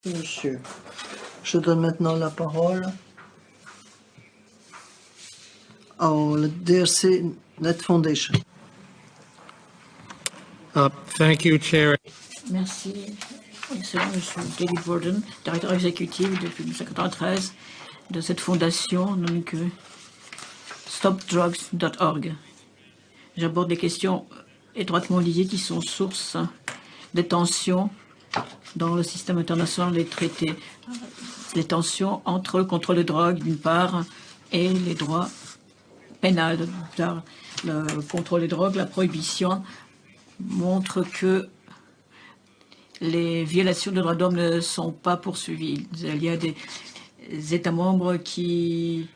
Monsieur, je donne maintenant la parole à la DRC Net Foundation. Thank you, Chair. Merci. Excellent, je suis David Borden, directeur exécutif depuis 1993 de cette fondation, donc stopdrugs.org. J'aborde des questions étroitement liées qui sont source de tensions dans le système international des traités. Les tensions entre le contrôle de drogue d'une part et les droits pénals d'autre part. Le contrôle des drogues, la prohibition montre que les violations de droits de l'homme ne sont pas poursuivies. Il y a des États membres qui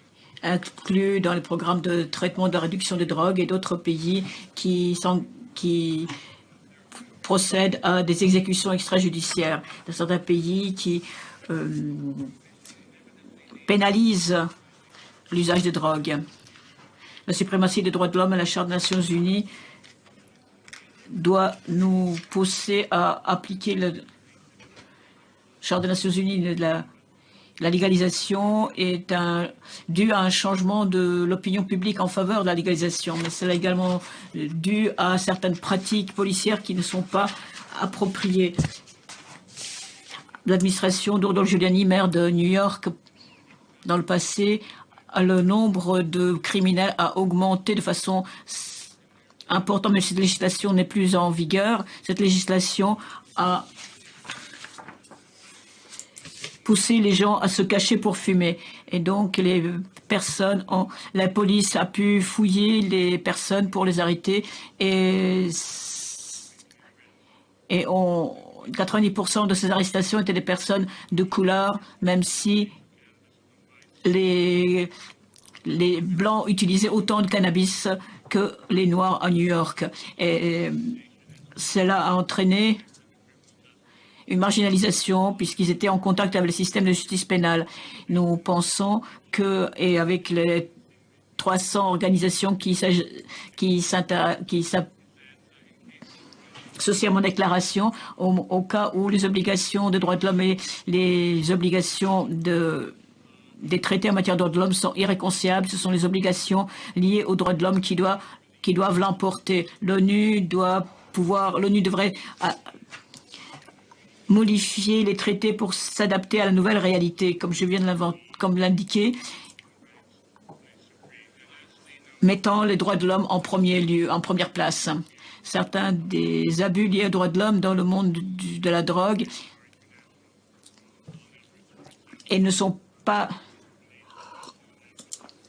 incluent dans les programmes de traitement de la réduction des drogues et d'autres pays qui procèdent à des exécutions extrajudiciaires. Dans certains pays qui pénalisent l'usage de drogue. La suprématie des droits de l'homme et la Charte des Nations Unies doit nous pousser à appliquer la Charte des Nations Unies. La légalisation est due à un changement de l'opinion publique en faveur de la légalisation, mais c'est également dû à certaines pratiques policières qui ne sont pas appropriées. L'administration d'Rudolph Giuliani, maire de New York, dans le passé, le nombre de criminels a augmenté de façon importante, mais cette législation n'est plus en vigueur. Cette législation a poussé les gens à se cacher pour fumer. Et donc, la police a pu fouiller les personnes pour les arrêter. Et 90% de ces arrestations étaient des personnes de couleur, même si les Blancs utilisaient autant de cannabis que les Noirs à New York. Et cela a entraîné une marginalisation puisqu'ils étaient en contact avec le système de justice pénale. Nous pensons que, et avec les 300 organisations qui s'associent à mon déclaration, au cas où les obligations de droits de l'homme et les obligations des traités en matière de droits de l'homme sont irréconciliables. Ce sont les obligations liées aux droits de l'homme qui doivent l'emporter. L'ONU devrait modifier les traités pour s'adapter à la nouvelle réalité, comme je viens de l'indiquer, mettant les droits de l'homme en première place. Certains des abus liés aux droits de l'homme dans le monde de la drogue et ne sont pas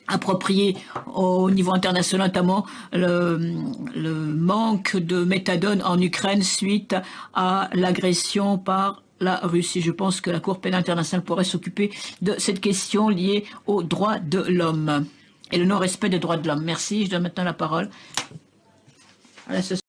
appropriés au niveau international, notamment le manque de méthadone en Ukraine suite à l'agression par la Russie. Je pense que la Cour pénale internationale pourrait s'occuper de cette question liée aux droits de l'homme et le non-respect des droits de l'homme. Merci. Je donne maintenant la parole à la